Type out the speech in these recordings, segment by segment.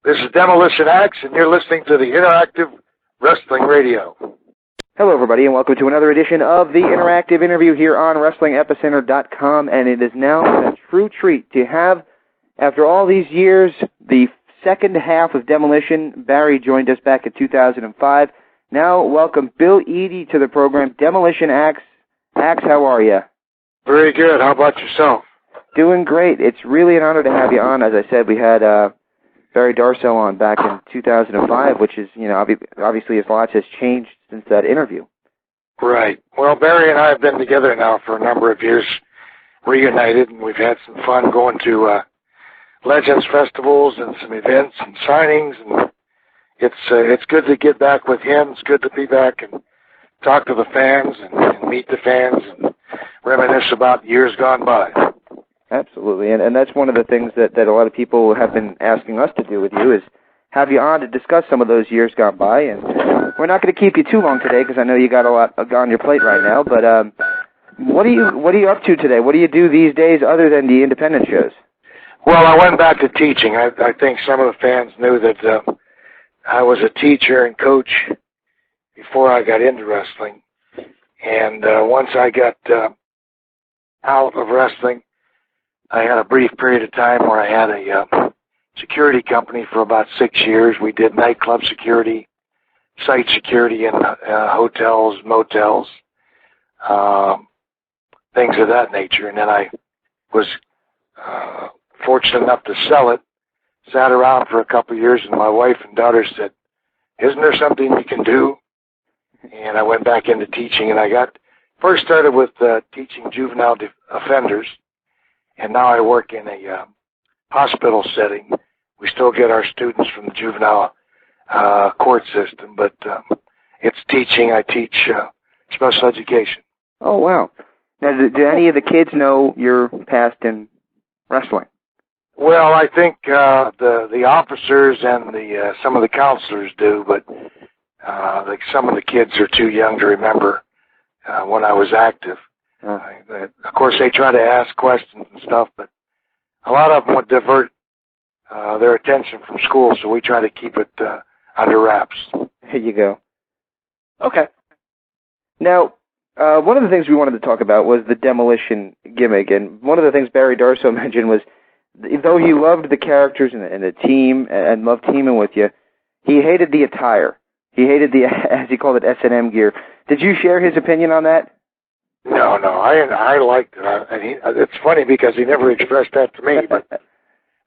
This is Demolition Ax, and you're listening to the Interactive Wrestling Radio. Hello, everybody, and welcome to another edition of the Interactive Interview here on WrestlingEpicenter.com, and it is now a true treat to have, after all these years, the second half of Demolition. Barry joined us back in 2005. Now, welcome Bill Eadie to the program, Demolition Ax. Ax, how are you? Very good. How about yourself? Doing great. It's really an honor to have you on. As I said, we had Barry Darsow on back in 2005, which is, obviously a lot has changed since that interview. Right. Well, Barry and I have been together now for a number of years, reunited, and we've had some fun going to Legends festivals and some events and signings, and it's good to get back with him. It's good to be back and talk to the fans and meet the fans and reminisce about years gone by. Absolutely, and that's one of the things that a lot of people have been asking us to do with you is have you on to discuss some of those years gone by. And we're not going to keep you too long today because I know you got a lot on your plate right now. But what are you up to today? What do you do these days other than the independent shows? Well, I went back to teaching. I think some of the fans knew that I was a teacher and coach before I got into wrestling. And once I got out of wrestling, I had a brief period of time where I had a security company for about 6 years. We did nightclub security, site security in hotels, motels, things of that nature. And then I was fortunate enough to sell it, sat around for a couple of years, and my wife and daughter said, "Isn't there something we can do?" And I went back into teaching, and I first started with teaching juvenile offenders. And now I work in a hospital setting. We still get our students from the juvenile court system, but it's teaching. I teach special education. Oh, wow. Now, do any of the kids know your past in wrestling? Well, I think the officers and some of the counselors do, but some of the kids are too young to remember when I was active. Of course, they try to ask questions and stuff, but a lot of them would divert their attention from school, so we try to keep it under wraps. Here you go. Okay. Now, one of the things we wanted to talk about was the demolition gimmick, and one of the things Barry Darsow mentioned was, though he loved the characters and the team and loved teaming with you, he hated the attire. He hated the, as he called it, S&M gear. Did you share his opinion on that? No, I liked it. It's funny because he never expressed that to me, but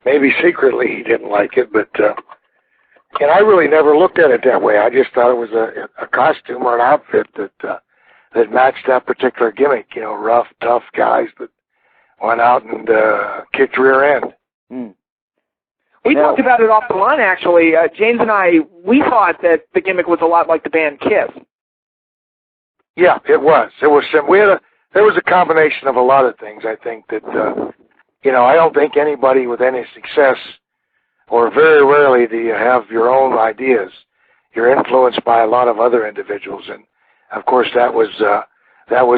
maybe secretly he didn't like it. But and I really never looked at it that way. I just thought it was a costume or an outfit that matched that particular gimmick. Rough, tough guys that went out and kicked rear end. Mm. We talked about it off the line, actually. James and I, we thought that the gimmick was a lot like the band Kiss. Yeah, it was. There was a combination of a lot of things. I think that I don't think anybody with any success, or very rarely do you have your own ideas. You're influenced by a lot of other individuals, and of course that was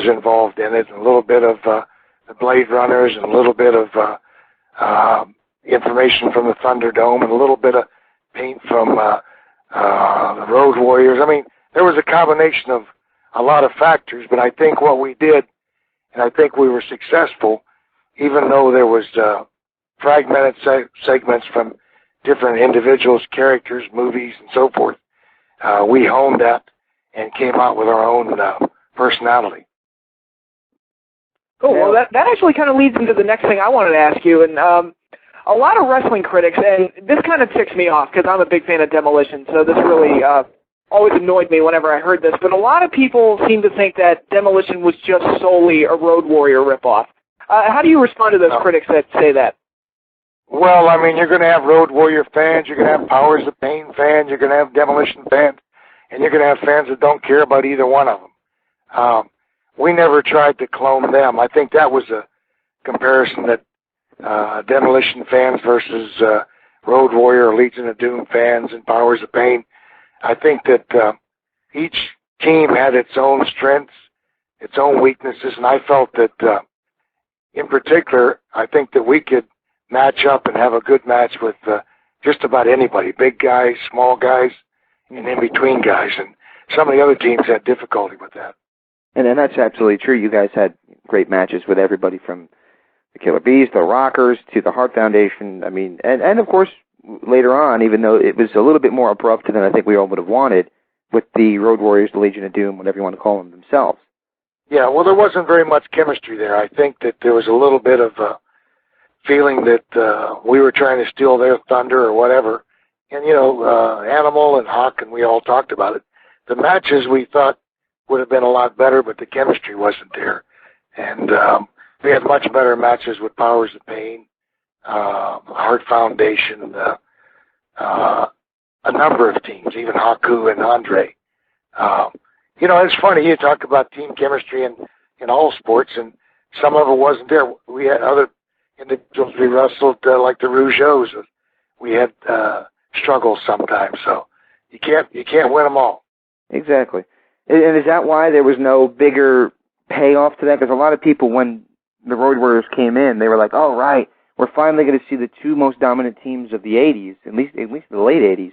involved in it. And a little bit of the Blade Runners, and a little bit of information from the Thunderdome, and a little bit of paint from the Road Warriors. I mean, there was a combination of a lot of factors, but I think what we did, and I think we were successful, even though there was fragmented segments from different individuals, characters, movies, and so forth, we honed that and came out with our own personality. Cool. Well, that actually kind of leads into the next thing I wanted to ask you, and a lot of wrestling critics, and this kind of ticks me off because I'm a big fan of Demolition, so this really always annoyed me whenever I heard this, but a lot of people seem to think that Demolition was just solely a Road Warrior ripoff. How do you respond to those critics that say that? Well, I mean, you're going to have Road Warrior fans, you're going to have Powers of Pain fans, you're going to have Demolition fans, and you're going to have fans that don't care about either one of them. We never tried to clone them. I think that was a comparison that Demolition fans versus Road Warrior, Legion of Doom fans, and Powers of Pain. I think that each team had its own strengths, its own weaknesses, and I felt that, in particular, I think that we could match up and have a good match with just about anybody, big guys, small guys, and in-between guys. And some of the other teams had difficulty with that. And that's absolutely true. You guys had great matches with everybody from the Killer Bees, the Rockers, to the Hart Foundation. I mean, and of course, later on, even though it was a little bit more abrupt than I think we all would have wanted, with the Road Warriors, the Legion of Doom, whatever you want to call them themselves. Yeah, well, there wasn't very much chemistry there. I think that there was a little bit of a feeling that we were trying to steal their thunder or whatever. And, Animal and Hawk and we all talked about it. The matches we thought would have been a lot better, but the chemistry wasn't there. And we had much better matches with Powers of Pain, Hart Foundation, a number of teams, even Haku and Andre. It's funny, you talk about team chemistry in all sports, and some of it wasn't there. We had other individuals we wrestled, like the Rougeaus. We had struggles sometimes, so you can't win them all. Exactly. And is that why there was no bigger payoff to that? Because a lot of people, when the Road Warriors came in, they were like, oh, right, we're finally going to see the two most dominant teams of the 80s, at least the late 80s,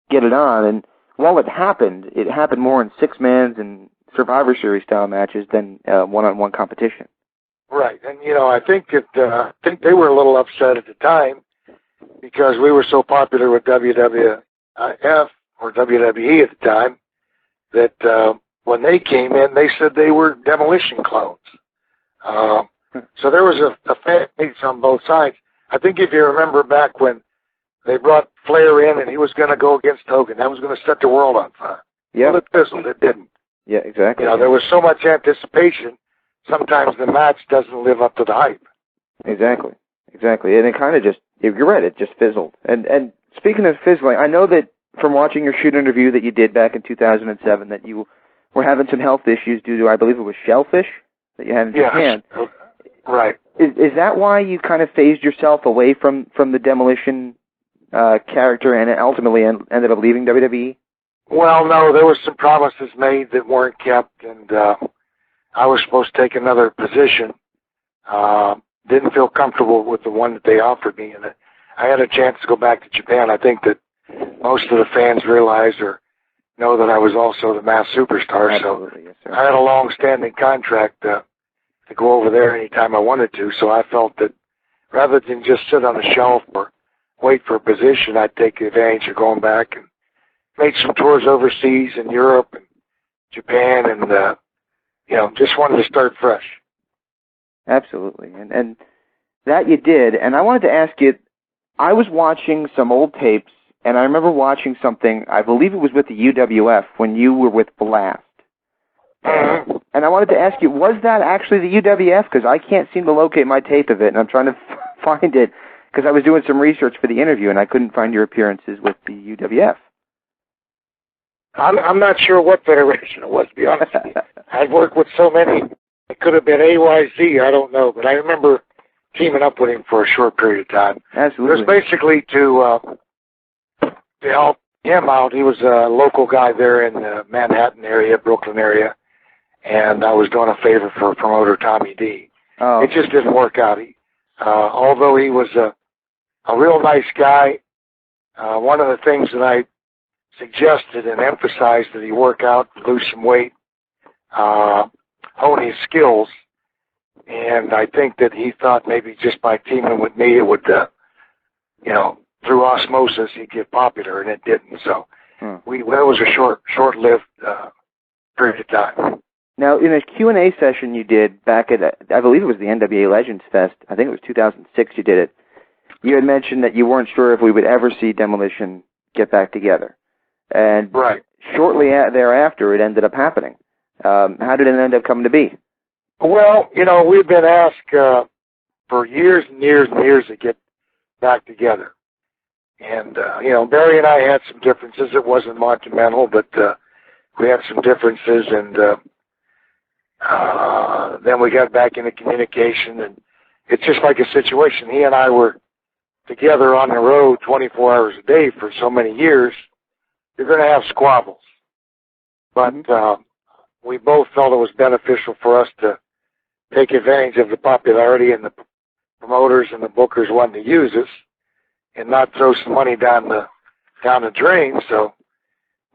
get it on. And while it happened more in six-mans and Survivor Series style matches than one-on-one competition. Right. And, I think they were a little upset at the time because we were so popular with WWF or WWE at the time that when they came in, they said they were Demolition clones. So there was a fan base on both sides. I think if you remember back when they brought Flair in and he was going to go against Hogan, that was going to set the world on fire. Yeah. Well, it fizzled. It didn't. Yeah, exactly. There was so much anticipation. Sometimes the match doesn't live up to the hype. Exactly. And it kind of just, you're right, it just fizzled. And speaking of fizzling, I know that from watching your shoot interview that you did back in 2007 that you were having some health issues due to, I believe it was shellfish that you had in Japan. Right. Is that why you kind of phased yourself away from the Demolition character and ultimately ended up leaving WWE? Well, no, there were some promises made that weren't kept, and I was supposed to take another position. Didn't feel comfortable with the one that they offered me, and I had a chance to go back to Japan. I think that most of the fans realize or know that I was also the Masked Superstar, Absolutely, yes, sir. I had a long-standing contract to go over there anytime I wanted to, so I felt that rather than just sit on a shelf or wait for a position, I'd take advantage of going back and made some tours overseas in Europe and Japan and, just wanted to start fresh. Absolutely. And that you did. And I wanted to ask you, I was watching some old tapes, and I remember watching something, I believe it was with the UWF, when you were with Blast. And I wanted to ask you, was that actually the UWF? Because I can't seem to locate my tape of it, and I'm trying to find it, because I was doing some research for the interview, and I couldn't find your appearances with the UWF. I'm not sure what federation it was, to be honest with you. I've worked with so many. It could have been AYZ, I don't know, but I remember teaming up with him for a short period of time. Absolutely. It was basically to help him out. He was a local guy there in the Manhattan area, Brooklyn area, and I was doing a favor for promoter Tommy D. Oh. It just didn't work out. Although he was a real nice guy, one of the things that I suggested and emphasized that he work out, lose some weight, hone his skills, and I think that he thought maybe just by teaming with me it would, through osmosis he'd get popular, and it didn't. So that was a short-lived period of time. Now, in a Q&A session you did back at, I believe it was the NWA Legends Fest, I think it was 2006 you did it, you had mentioned that you weren't sure if we would ever see Demolition get back together. And right. Shortly thereafter, it ended up happening. How did it end up coming to be? Well, we've been asked for years and years and years to get back together. And, Barry and I had some differences. It wasn't monumental, but we had some differences. And then we got back into communication. And it's just like a situation. He and I were together on the road 24 hours a day for so many years. You're going to have squabbles. But we both felt it was beneficial for us to take advantage of the popularity and the promoters and the bookers wanting to use us. and not throw some money down the drain. So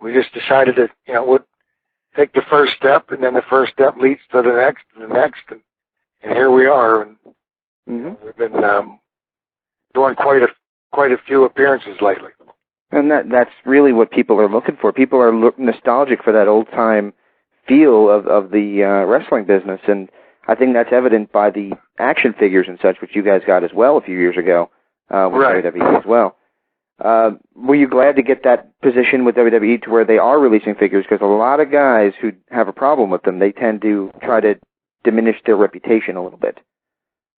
we just decided that, we'd take the first step, and then the first step leads to the next, and the next, and here we are. And we've been doing quite a few appearances lately. And that's really what people are looking for. People are nostalgic for that old time feel of the wrestling business, and I think that's evident by the action figures and such, which you guys got as well a few years ago with WWE as well. Were you glad to get that position with WWE to where they are releasing figures? Because a lot of guys who have a problem with them, they tend to try to diminish their reputation a little bit.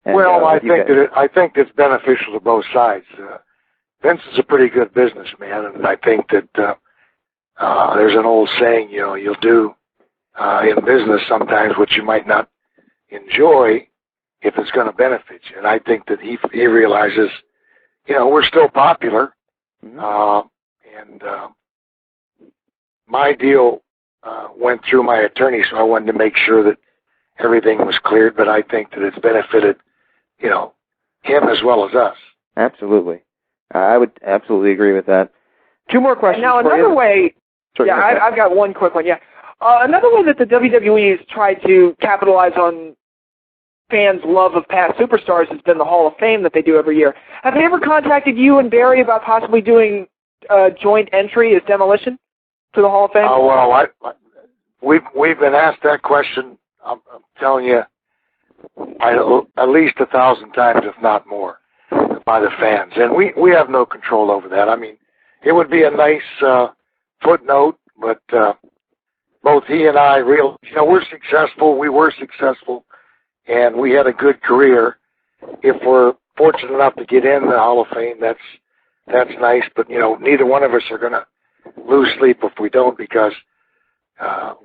And, well, I think it's beneficial to both sides. Vince is a pretty good businessman, and I think that there's an old saying, you'll do in business sometimes what you might not enjoy if it's going to benefit you. And I think that he realizes, we're still popular, and my deal went through my attorney, so I wanted to make sure that everything was cleared, but I think that it's benefited, him as well as us. Absolutely. I would absolutely agree with that. Two more questions. Now, another way, I've got one quick one, another way that the WWE has tried to capitalize on fans' love of past superstars has been the Hall of Fame that they do every year. Have they ever contacted you and Barry about possibly doing joint entry as Demolition to the Hall of Fame? Oh, well, we've been asked that question, I'm telling you, at least 1,000 times, if not more, by the fans. And we have no control over that. I mean, it would be a nice footnote, but both he and I we're successful, we were successful, and we had a good career. If we're fortunate enough to get in the Hall of Fame, that's nice, but, neither one of us are going to lose sleep if we don't, because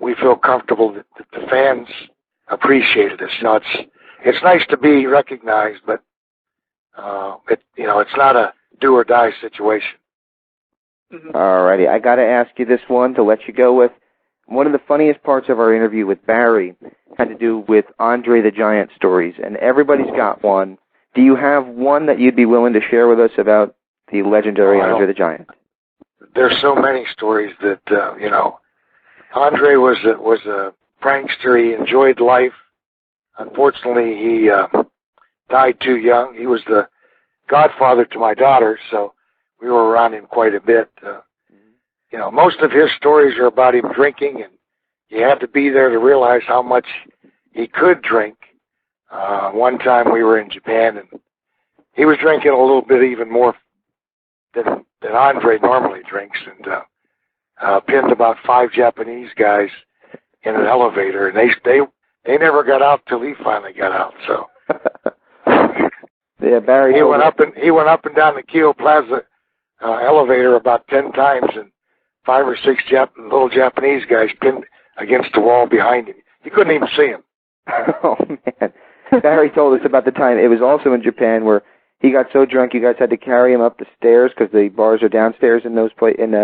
we feel comfortable that the fans appreciated us. It's nice to be recognized, but it's not a do or die situation. All righty, I got to ask you this one to let you go with. One of the funniest parts of our interview with Barry had to do with Andre the Giant stories, and everybody's got one. Do you have one that you'd be willing to share with us about the legendary Andre the Giant? There's so many stories that Andre was a prankster. He enjoyed life. Unfortunately, he died too young. He was the godfather to my daughter, so we were around him quite a bit. Most of his stories are about him drinking, and you had to be there to realize how much he could drink. One time we were in Japan, and he was drinking a little bit even more than Andre normally drinks, and pinned about 5 Japanese guys in an elevator, and they never got out till he finally got out. So yeah, Barry. He went up and down the Kyo Plaza elevator about 10 times, and 5 or 6 little Japanese guys pinned against the wall behind him. You couldn't even see him. Oh man! Barry told us about the time. It was also in Japan where he got so drunk you guys had to carry him up the stairs because the bars are downstairs in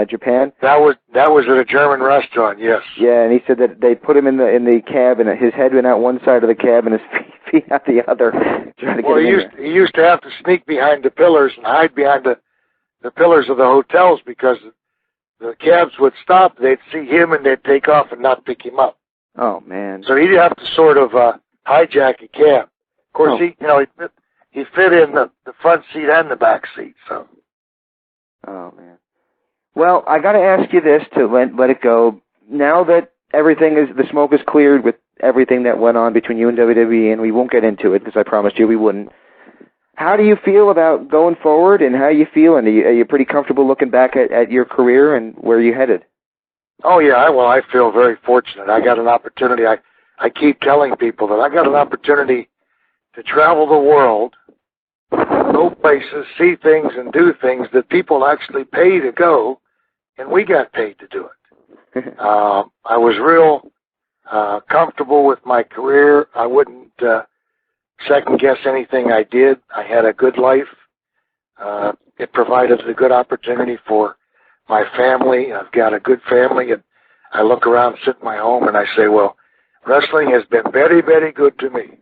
Japan. That was at a German restaurant, yes. Yeah, and he said that they put him in the cab, and his head went out one side of the cab and his feet out the other. He used to have to sneak behind the pillars and hide behind the pillars of the hotels because the cabs would stop. They'd see him and they'd take off and not pick him up. Oh man! So he'd have to sort of hijack a cab. Of course, he fit in the front seat and the back seat. So. Oh man. Well, I got to ask you this to let it go. Now that the smoke is cleared with everything that went on between you and WWE, and we won't get into it because I promised you we wouldn't. How do you feel about going forward, and how are you feeling? Are you pretty comfortable looking back at your career and where you headed? Oh, yeah. Well, I feel very fortunate. I got an opportunity. I keep telling people that I got an opportunity to travel the world, go places, see things, and do things that people actually pay to go, and we got paid to do it. I was real comfortable with my career. I wouldn't second-guess anything I did. I had a good life. It provided a good opportunity for my family. I've got a good family, and I look around, sit in my home, and I say, well, wrestling has been very, very good to me.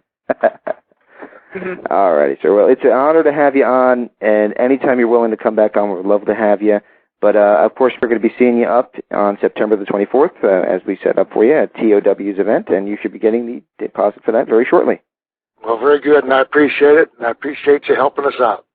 All righty, sir. Well, it's an honor to have you on, and anytime you're willing to come back on, we'd love to have you. But, of course, we're going to be seeing you up on September the 24th, as we set up for you at TOW's event, and you should be getting the deposit for that very shortly. Well, very good, and I appreciate it, and I appreciate you helping us out.